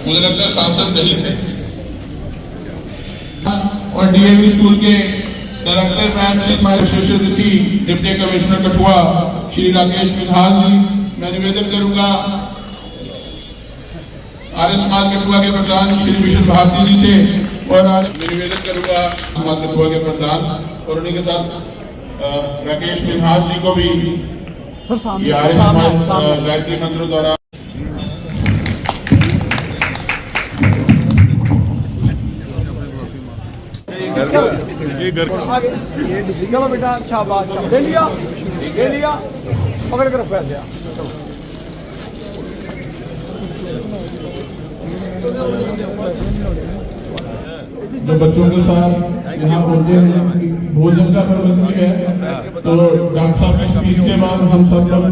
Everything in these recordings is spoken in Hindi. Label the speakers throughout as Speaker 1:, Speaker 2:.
Speaker 1: मुझे लगता है सांसद नहीं थे और डीएवी स्कूल के डायरेक्टर मैम श्री शिष्य अतिथि डिप्टी कमिश्नर कठुआ श्री राकेश मिन्हास जी, मैं निवेदन करूंगा आर्य समाज कठुआ के प्रधान श्री मिशन भारती जी से और निवेदन करूंगा समाज कठुआ के प्रधान और उन्हीं के साथ राकेश मिन्हास जी को भी ये आर्य समाज गायत्री मंत्रों द्वारा
Speaker 2: चलो बेटा, अच्छा बात ले लिया पकड़ कर रखो ऐसे।
Speaker 1: जो बच्चों के साथ यहाँ पहुंचे हैं, भोजन का प्रबंध भी है, तो डॉक्टर साहब की स्पीच के बाद हम सब लोग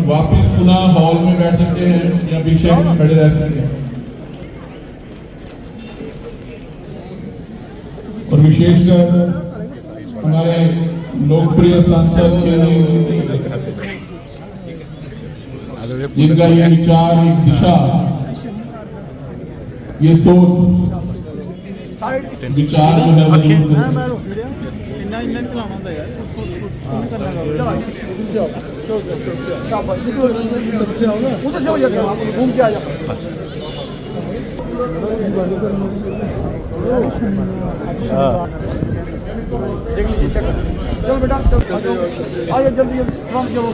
Speaker 1: वापस पुनः हॉल में बैठ सकते हैं या पीछे खड़े रह सकते हैं। और विशेषकर हमारे लोकप्रिय सांसद जिनका ये विचार, एक दिशा, ये सोच विचार जो है
Speaker 2: घूम के आ जाओ। देख लीजिए, चेक चलो बेटा, आ जाओ जल्दी आ जाओ।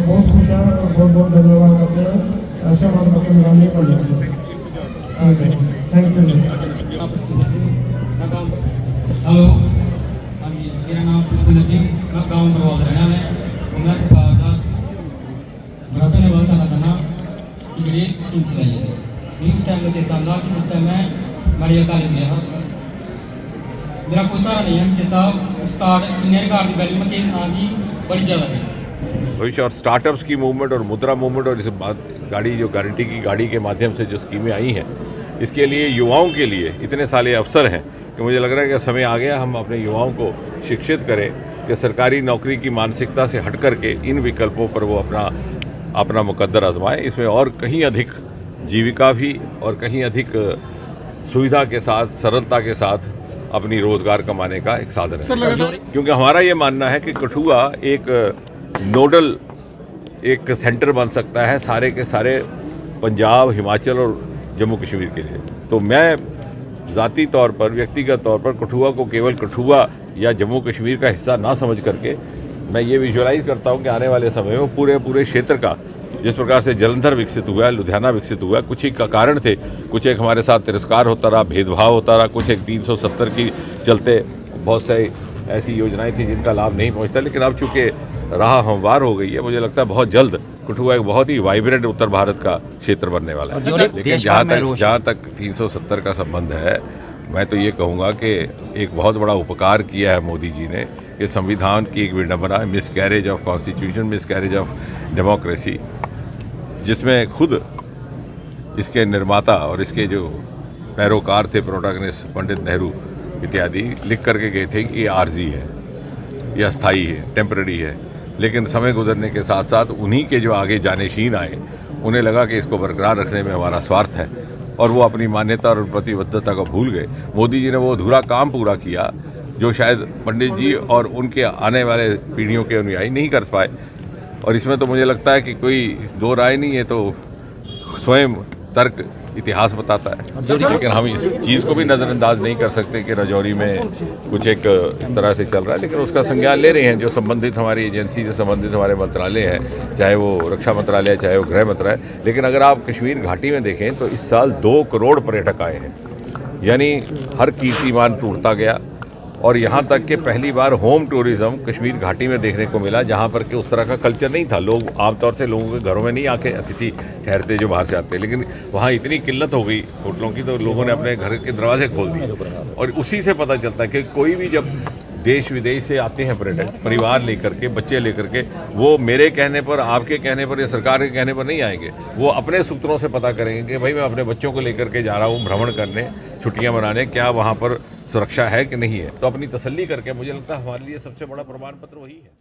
Speaker 3: बहुत खुश हैं और बहुत बहुत धन्यवाद करते हैं। ऐसा नहीं पड़ेगा। Thank you.
Speaker 4: हेलो, मेरा नाम पुष्पिंदर सिंह, मैं गाँव मरवाल रहने वाला है। मैं सरकार का बराबर ने बोलता ना सना कि जड़ी स्कीम चलाई है। न्यूज़ टाइम में चेता ना कि उस टाइम में मरिया कॉलेज गया। मेरा कोई सारा नहीं है चेता उस कार्ड मेरे कार्ड की वैल्यू में केस आगी बड़ी ज़्यादा है।
Speaker 5: भविष्य और स्टार्टअप्स की मूवमेंट और मुद्रा मूवमेंट और इस गाड़ी जो गारंटी की गाड़ी के माध्यम से जो स्कीमें आई हैं, इसके लिए युवाओं के लिए इतने सारे अवसर हैं कि मुझे लग रहा है कि समय आ गया हम अपने युवाओं को शिक्षित करें कि सरकारी नौकरी की मानसिकता से हट करके इन विकल्पों पर वो अपना मुकद्दर आजमाएं। इसमें और कहीं अधिक जीविका भी और कहीं अधिक सुविधा के साथ, सरलता के साथ अपनी रोज़गार कमाने का एक साधन है। क्योंकि हमारा ये मानना है कि कठुआ एक नोडल एक सेंटर बन सकता है सारे के सारे पंजाब, हिमाचल और जम्मू कश्मीर के लिए। तो मैं ज़ाती तौर पर, व्यक्तिगत तौर पर कठुआ को केवल कठुआ या जम्मू कश्मीर का हिस्सा ना समझ करके मैं ये विजुअलाइज करता हूँ कि आने वाले समय में पूरे क्षेत्र का, जिस प्रकार से जलंधर विकसित हुआ है, लुधियाना विकसित हुआ है, कुछ ही का कारण थे, कुछ एक हमारे साथ तिरस्कार होता रहा, भेदभाव होता रहा, कुछ एक 370 की चलते बहुत सारी ऐसी योजनाएं थी जिनका लाभ नहीं पहुँचता। लेकिन अब चूँकि राह हमवार हो गई है, मुझे लगता है बहुत जल्द कठुआ एक बहुत ही वाइब्रेंट उत्तर भारत का क्षेत्र बनने वाला है। लेकिन जहाँ तक 370 का संबंध है, मैं तो ये कहूँगा कि एक बहुत बड़ा उपकार किया है मोदी जी ने कि संविधान की एक विडंबना, miscarriage of constitution, miscarriage of democracy, जिसमें खुद इसके निर्माता और इसके जो पैरोकार थे, प्रोटैगनिस्ट पंडित नेहरू इत्यादि, लिख करके गए थे कि ये आर्जी है, ये अस्थाई है, टेम्पररी है। लेकिन समय गुजरने के साथ साथ उन्हीं के जो आगे जानेशीन आए, उन्हें लगा कि इसको बरकरार रखने में हमारा स्वार्थ है और वो अपनी मान्यता और प्रतिबद्धता को भूल गए। मोदी जी ने वो अधूरा काम पूरा किया जो शायद पंडित जी और उनके आने वाले पीढ़ियों के अनुयायी नहीं कर पाए। और इसमें तो मुझे लगता है कि कोई दो राय नहीं है, तो स्वयं तर्क इतिहास बताता है। लेकिन हम इस चीज़ को भी नज़रअंदाज नहीं कर सकते कि राजौरी में कुछ एक इस तरह से चल रहा है, लेकिन उसका संज्ञान ले रहे हैं जो संबंधित हमारी एजेंसी से संबंधित हमारे मंत्रालय हैं, चाहे वो रक्षा मंत्रालय, चाहे वो गृह मंत्रालय। लेकिन अगर आप कश्मीर घाटी में देखें तो इस साल 2 करोड़ पर्यटक आए हैं, यानी हर कीर्तिमान टूटता गया। और यहाँ तक कि पहली बार होम टूरिज़्म कश्मीर घाटी में देखने को मिला, जहाँ पर कि उस तरह का कल्चर नहीं था। लोग आमतौर से लोगों के घरों में नहीं आके अतिथि ठहरते जो बाहर से आते, लेकिन वहाँ इतनी किल्लत हो गई होटलों की तो लोगों ने अपने घर के दरवाजे खोल दिए। और उसी से पता चलता है कि कोई भी जब देश विदेश से आते हैं पर्यटक परिवार लेकर के, बच्चे लेकर के, वो मेरे कहने पर, आपके कहने पर या सरकार के कहने पर नहीं आएंगे। वो अपने सूत्रों से पता करेंगे कि भाई मैं अपने बच्चों को लेकर के जा रहा हूँ भ्रमण करने, छुट्टियाँ मनाने, क्या वहाँ पर सुरक्षा है कि नहीं है। तो अपनी तसल्ली करके, मुझे लगता है हमारे लिए सबसे बड़ा प्रमाण पत्र वही है।